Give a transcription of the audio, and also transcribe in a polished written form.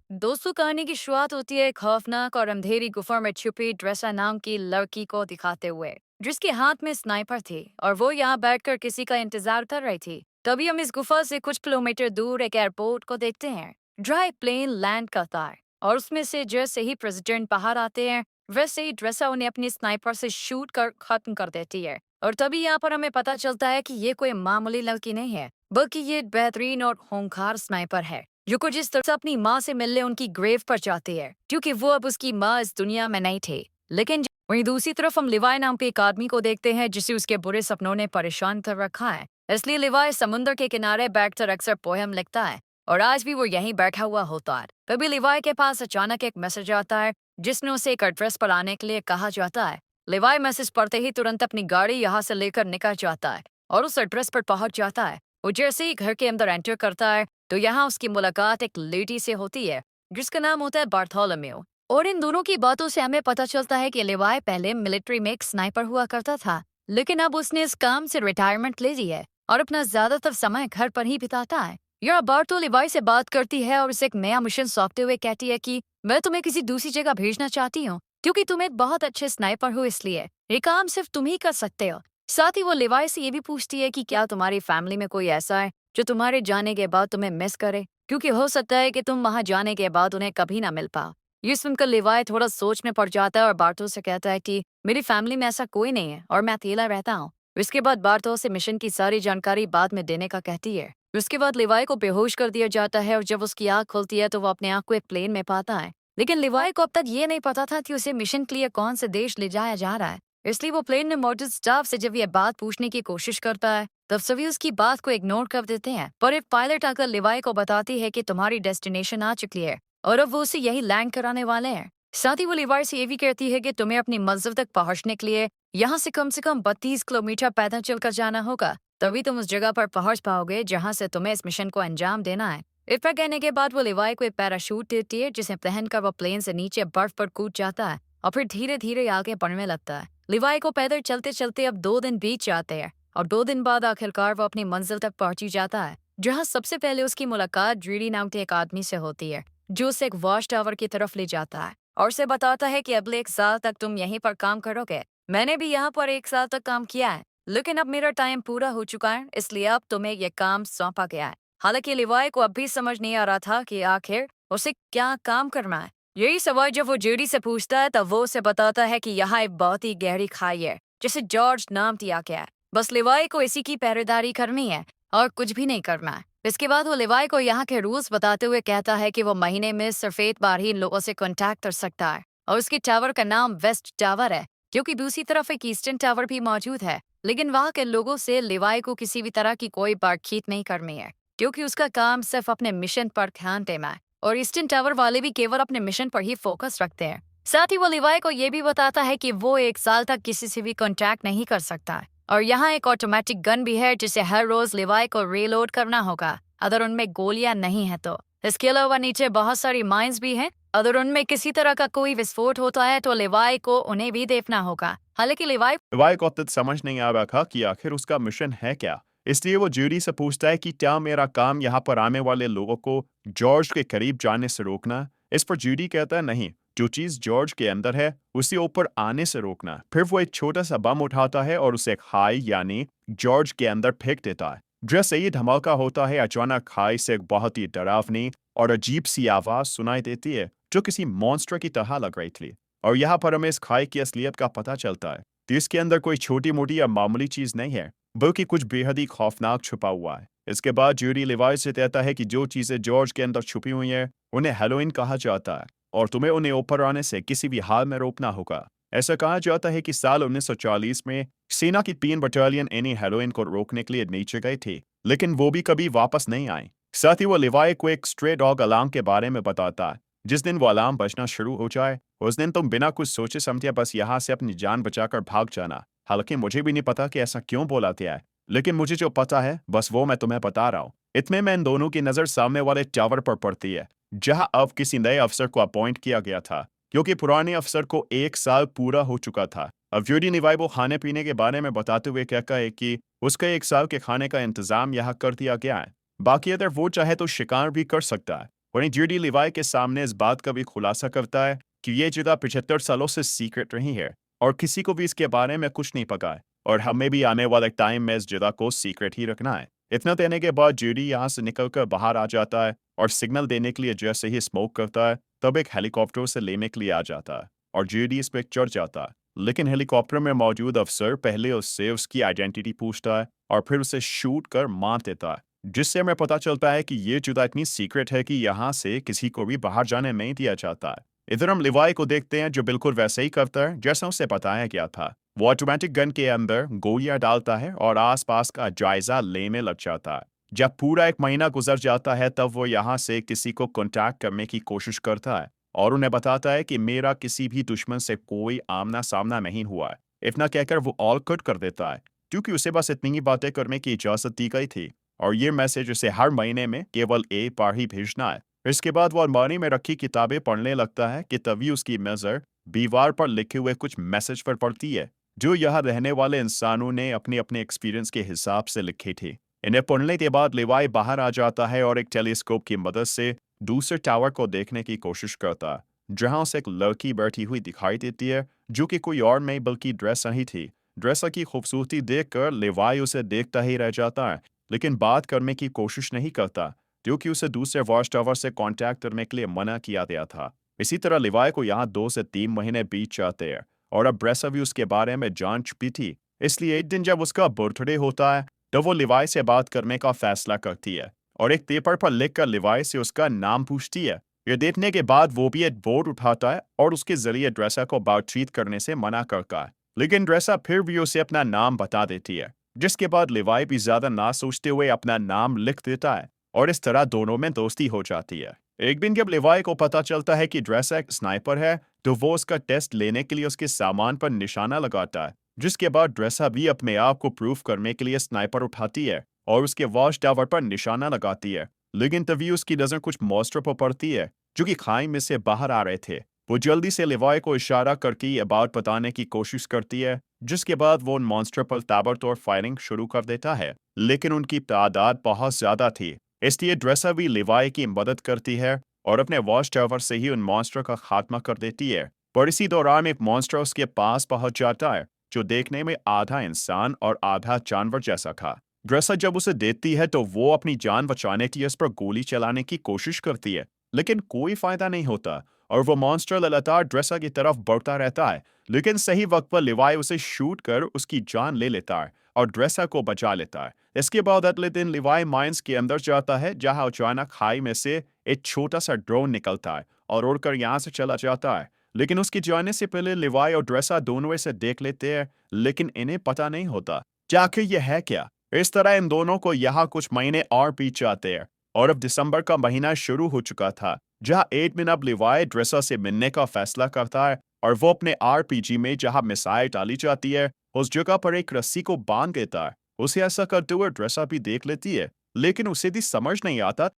दोस्तों, कहानी की शुरुआत होती है खौफनाक और अंधेरी गुफा में छुपी ड्रेसा नाम की लड़की को दिखाते हुए, जिसके हाथ में स्नाइपर थी और वो यहाँ बैठकर किसी का इंतजार कर रही थी। तभी हम इस गुफा से कुछ किलोमीटर दूर एक एयरपोर्ट को देखते हैं। ड्राई प्लेन लैंड करता है और उसमें से जैसे ही प्रेसिडेंट बाहर आते हैं, वैसे ही ड्रेसा उन्हें अपनी स्नाइपर से शूट कर खत्म कर देती है। और तभी यहाँ पर हमें पता चलता है कि ये कोई मामूली लड़की नहीं है, बल्कि ये बेहतरीन और खूंखार स्नाइपर है जो कुछ इस तरह से अपनी माँ से मिलने उनकी ग्रेव पर जाती है, क्योंकि वो अब उसकी माँ इस दुनिया में नहीं थी। लेकिन वहीं दूसरी तरफ हम लिवाय नाम के एक आदमी को देखते हैं जिसे उसके बुरे सपनों ने परेशान कर रखा है। इसलिए लिवाय समुद्र के किनारे बैठकर अक्सर पोयम लिखता है और आज भी वो यहीं बैठा हुआ होता है। तभी लिवाय के पास अचानक एक मैसेज आता है जिसने उसे एक एड्रेस पर आने के लिए कहा जाता है। लिवाय मैसेज पढ़ते ही तुरंत अपनी गाड़ी यहाँ से लेकर निकल जाता है और उस एड्रेस पर पहुंच जाता है। वो जैसे ही घर के अंदर एंटर करता है तो यहाँ उसकी मुलाकात एक लेडी से होती है जिसका नाम होता है बार्थोलोमेव। और इन दोनों की बातों से हमें पता चलता है कि लिवाय पहले मिलिट्री में एक स्नाइपर हुआ करता था, लेकिन अब उसने इस काम से रिटायरमेंट ले ली है और अपना ज्यादातर समय घर पर ही बिताता है। यह बार्थो लिवाय से बात करती है और उसे एक नया मिशन सौंपते हुए कहती है कि मैं तुम्हें किसी दूसरी जगह भेजना चाहती हूँ क्योंकि तुम एक बहुत अच्छे स्नाइपर हो, इसलिए ये काम सिर्फ तुम ही कर सकते हो। साथ ही वो लिवाय से ये भी पूछती है कि क्या तुम्हारी फैमिली में कोई ऐसा है जो तुम्हारे जाने के बाद तुम्हें मिस करे, क्योंकि हो सकता है कि तुम वहां जाने के बाद उन्हें कभी ना मिल पाओ। ये सुनकर लिवाय थोड़ा सोच में पड़ जाता है और बार्टो से कहता है कि मेरी फैमिली में ऐसा कोई नहीं है और मैं अकेला रहता हूँ। इसके बाद बार्टो से मिशन की सारी जानकारी बाद में देने का कहती है। उसके बाद लिवाय को बेहोश कर दिया जाता है और जब उसकी आंख खुलती है तो वो अपने आप को एक प्लेन में पाता है। लेकिन लिवाय को अब तक ये नहीं पता था कि उसे मिशन के लिए कौन से देश ले जाया जा रहा है, इसलिए वो प्लेन में मौजूद स्टाफ से जब ये बात पूछने की कोशिश करता है तब सभी उसकी बात को इग्नोर कर देते हैं। पर एक पायलट आकर लिवाय को बताती है कि तुम्हारी डेस्टिनेशन आ चुकी है और अब वो उसे यही लैंड कराने वाले हैं। साथ ही वो लिवाय से ये भी कहती है कि तुम्हें अपनी मंजिल तक पहुंचने के लिए यहाँ से कम 32 किलोमीटर पैदल चलकर जाना होगा, तभी तुम उस जगह पर पहुंच पाओगे जहाँ से तुम्हें इस मिशन को अंजाम देना है। इतना कहने के बाद वो लिवाय को एक पैराशूट देती है जिसे पहनकर वो प्लेन से नीचे बर्फ पर कूद जाता है और फिर धीरे धीरे आगे बढ़ने लगता है। लिवाय को पैदल चलते चलते अब 2 दिन बीत जाते हैं और 2 दिन बाद आखिरकार वो अपनी मंजिल तक पहुंची जाता है, जहां सबसे पहले उसकी मुलाकात ड्रीडी नाम के एक आदमी से होती है जो उसे एक वॉच टावर की तरफ ले जाता है और उसे बताता है कि अगले 1 साल तक तुम यहीं पर काम करोगे। मैंने भी यहाँ पर 1 साल तक काम किया है, लेकिन अब मेरा टाइम पूरा हो चुका है, इसलिए अब तुम्हें यह काम सौंपा गया है। हालांकि लिवाय को अब भी समझ नहीं आ रहा था कि आखिर उसे क्या काम करना है। यही सवाल जब वो जेडी से पूछता है तब वो उसे बताता है कि यहाँ एक बहुत ही गहरी खाई है जिसे जॉर्ज नाम दिया गया है। बस लिवाय को इसी की पहरेदारी करनी है और कुछ भी नहीं करना है। इसके बाद वो लिवाय को यहाँ के रूल्स बताते हुए कहता है कि वो महीने में सिर्फ 1 बार ही इन लोगों से कांटेक्ट कर सकता है और उसके टावर का नाम वेस्ट टावर है, क्योंकि दूसरी तरफ एक ईस्टर्न टावर भी मौजूद है। लेकिन वहाँ के लोगों से लिवाय को किसी भी तरह की कोई बातचीत नहीं करनी है, क्योंकि उसका काम सिर्फ अपने मिशन पर ध्यान देना है और ईस्टर्न टावर वाले भी केवल अपने मिशन पर ही फोकस रखते हैं। साथ ही वो लिवाय को ये भी बताता है कि वो 1 साल तक किसी से भी कांटेक्ट नहीं कर सकता है और यहाँ एक ऑटोमेटिक गन भी है जिसे हर रोज लिवाय को रीलोड करना होगा अगर उनमें गोलियां नहीं है तो। इसके अलावा नीचे बहुत सारी माइंस भी हैं, अगर उनमें किसी तरह का कोई विस्फोट होता है तो लिवाय को उन्हें भी देखना होगा। हालांकि लिवाय को अब तक समझ नहीं आ रहा था कि आखिर उसका मिशन है क्या, इसलिए वो जूडी से पूछता है कि क्या मेरा काम यहाँ पर आने वाले लोगों को जॉर्ज के करीब जाने से रोकना है। इस पर जूडी कहता है नहीं, जो चीज जॉर्ज के अंदर है उसे ऊपर आने से रोकना है। फिर वो एक छोटा सा बम उठाता है और उसे खाई यानी जॉर्ज के अंदर फेंक देता है। जैसे ही धमाका होता है अचानक खाई से एक बहुत ही डरावनी और अजीब सी आवाज सुनाई देती है जो किसी मॉन्स्टर की तरह लग रही थी। और यहाँ पर हमें इस खाई की असलियत का पता चलता है तो इसके अंदर कोई छोटी मोटी या मामूली चीज नहीं है, बल्कि कुछ बेहद ही खौफनाक छुपा हुआ है। इसके बाद जूडी लिवाय से कहता है कि जो चीजें जॉर्ज के अंदर छुपी हुई हैं उन्हें हेलोइन कहा जाता है और तुम्हें उन्हें ऊपर आने से किसी भी हाल में रोकना होगा। ऐसा कहा जाता है कि साल 1940 में सेना की 3 बटालियन इन्हीं हेलोइन को रोकने के लिए नीचे गए थे, लेकिन वो भी कभी वापस नहीं आए। साथ ही वो लिवाय को एक स्ट्रे डॉग अलार्म के बारे में बताता है। जिस दिन वो अलार्म बजना शुरू हो जाए उस दिन तुम बिना कुछ सोचे समझे बस यहाँ से अपनी जान बचाकर भाग जाना। हालांकि मुझे भी नहीं पता कि ऐसा क्यों बोला गया है, लेकिन मुझे जो पता है बस वो मैं तुम्हें बता रहा हूँ। इतने में इन दोनों की नजर सामने वाले टावर पर पड़ती है जहां अब किसी नए अफसर को अपॉइंट किया गया था, क्योंकि पुराने अफसर को 1 साल पूरा हो चुका था। अब जूडी लिवाय को खाने पीने के बारे में बताते हुए कहता है कि उसका 1 साल के खाने का इंतजाम यहाँ कर दिया गया है, बाकी अगर वो चाहे तो शिकार भी कर सकता है। वहीं जूडी लिवाई के सामने इस बात का भी खुलासा करता है कि ये जुदा 75 सालों से सीक्रेट रही है और किसी को भी इसके बारे में कुछ नहीं पता है और हमें भी आने वाले टाइम में इस जुदा को सीक्रेट ही रखना है। इतना देने के बाद जूडी यहाँ से निकलकर बाहर आ जाता है और सिग्नल देने के लिए जैसे ही स्मोक करता है तब एक हेलीकॉप्टर से लेने के लिए आ जाता है और जूडी इस पर चढ़ जाता है। लेकिन हेलीकॉप्टर में मौजूद अफसर पहले उससे उसकी आइडेंटिटी पूछता है और फिर उसे शूट कर मार देता है, जिससे हमें पता चलता है कि ये जुदा इतनी सीक्रेट है कि यहाँ से किसी को भी बाहर जाने नहीं दिया जाता है। इधर हम लिवाई को देखते हैं जो बिल्कुल वैसे ही करता है जैसा उसे बताया गया था। वो ऑटोमेटिक गन के अंदर गोलियां डालता है और आसपास का जायजा लेने लग जाता है। जब पूरा 1 महीना गुजर जाता है तब वो यहाँ से किसी को कॉन्टैक्ट करने की कोशिश करता है और उन्हें बताता है कि मेरा किसी भी दुश्मन से कोई आमना सामना नहीं हुआ है। इतना कहकर वो ऑल कट कर देता है क्योंकि उसे बस इतनी ही बातें करने की इजाजत दी गई थी और ये मैसेज उसे हर महीने में केवल एक बार ही भेजना है। इसके बाद वो अलमारी में रखी किताबें पढ़ने लगता है कि तभी उसकी नजर दीवार पर लिखे हुए कुछ मैसेज पर पड़ती है जो यहाँ रहने वाले इंसानों ने अपने अपने एक्सपीरियंस के हिसाब से लिखे थे। इन्हें पढ़ने के बाद लिवाई बाहर आ जाता है और एक टेलीस्कोप की मदद से दूसरे टावर को देखने की कोशिश करता है जहां उसे एक लड़की बैठी हुई दिखाई देती है जो कि कोई और नहीं बल्कि ड्रेसा ही थी। ड्रेसा की खूबसूरती देखकर लिवाई उसे देखता ही रह जाता है लेकिन बात करने की कोशिश नहीं करता क्योंकि उसे दूसरे वॉच टावर से कांटेक्ट करने के लिए मना किया गया था। इसी तरह लिवाई को यहाँ 2 से 3 महीने बीत जाते हैं और अब ड्रेसा भी उसके बारे में जान चुकी थी। इसलिए एक दिन जब उसका बर्थडे होता है तो वो लिवाई से बात करने का फैसला करती है और एक पेपर पर लिखकर लिवाई से उसका नाम पूछती है। ये देखने के बाद वो भी एक बोर्ड उठाता है और उसके जरिए ड्रेसा को बातचीत करने से मना करता है, लेकिन ड्रेसा फिर भी उसे अपना नाम बता देती है, जिसके बाद लिवाई भी ज्यादा ना सोचते हुए अपना नाम लिख देता है और इस तरह दोनों में दोस्ती हो जाती है। एक दिन जब लिवाई को पता चलता है कि ड्रेसा एक स्नाइपर है तो वो उसका टेस्ट लेने के लिए उसके सामान पर निशाना लगाता है, जिसके बाद ड्रेसा भी अपने आप को प्रूफ करने के लिए स्नाइपर उठाती है और उसके वॉच टावर पर निशाना लगाती है। लेकिन तभी उसकी नजर कुछ मॉन्स्टर पर पड़ती है जो कि खाई में से बाहर आ रहे थे। वो जल्दी से लिवाई को इशारा करके ये बात बताने की कोशिश करती है, जिसके बाद वो उन मॉन्स्टर पर ताबड़तोड़ फायरिंग शुरू कर देता है, लेकिन उनकी तादाद बहुत ज्यादा थी, इसलिए ड्रेसा भी लिवाई की मदद करती है और अपने वॉच टावर से ही उन मॉन्स्टर का खात्मा कर देती है। पर इसी दौरान एक मॉन्स्टर उसके पास पहुंच जाता है जो देखने में आधा इंसान और आधा जानवर जैसा था। ड्रेसा जब उसे देखती है तो वो अपनी जान बचाने के लिए उस पर गोली चलाने की कोशिश करती है, लेकिन कोई फायदा नहीं होता और वो मॉन्स्टर लगातार ड्रेसा की तरफ बढ़ता रहता है। लेकिन सही वक्त पर लिवाई उसे शूट कर उसकी जान ले लेता है और ड्रेसा को बचा लेता है। इसके बाद अगले दिन लिवाई माइंस के अंदर जाता है जहां अचानक खाई में से एक छोटा सा ड्रोन निकलता है और उड़कर यहाँ से चला जाता है। लेकिन उसके जाने से पहले लिवाई और ड्रेसा दोनों इसे देख लेते हैं, लेकिन इन्हें पता नहीं होता कि आखिर यह है क्या। इस तरह इन दोनों को यहाँ कुछ महीने और बीत जाते हैं और अब दिसंबर का महीना शुरू हो चुका था जहां एडमिन अब लिवाई ड्रेसा से मिलने का फैसला करता है और वो अपने आरपीजी में जहां मिसाइल डाली जाती है उस जगह पर एक रस्सी को बांध देता है। उसे ऐसा करते हुए ड्रेसा भी देख लेती है, लेकिन उसे भी समझ नहीं आता